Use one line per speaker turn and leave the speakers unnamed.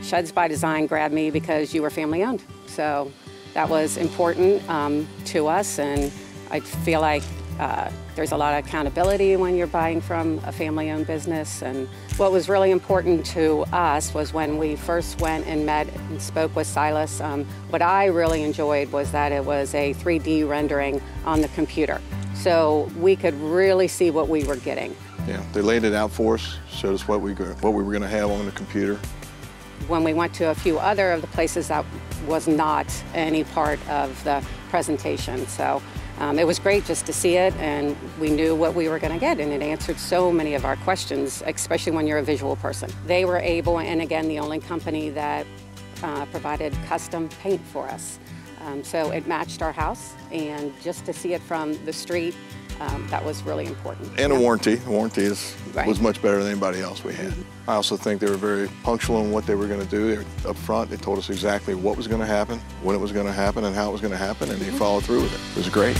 Sheds by Design grabbed me because you were family owned. So that was important to us, and I feel like there's a lot of accountability when you're buying from a family-owned business. And what was really important to us was when we first went and met and spoke with Silas, what I really enjoyed was that it was a 3D rendering on the computer. So we could really see what we were getting.
Yeah, they laid it out for us, showed us what we were going to have on the computer.
When we went to a few other of the places, that was not any part of the presentation. So it was great just to see it, and we knew what we were going to get, and it answered so many of our questions, especially when you're a visual person. They were able, and again, the only company that provided custom paint for us. So it matched our house, and just to see it from the street, that was really important.
And a warranty. The warranty
Right.
was much better than anybody else we had. I also think they were very punctual in what they were going to do. They were up front. They told us exactly what was going to happen, when it was going to happen, and how it was going to happen, and they followed through with it. It was great.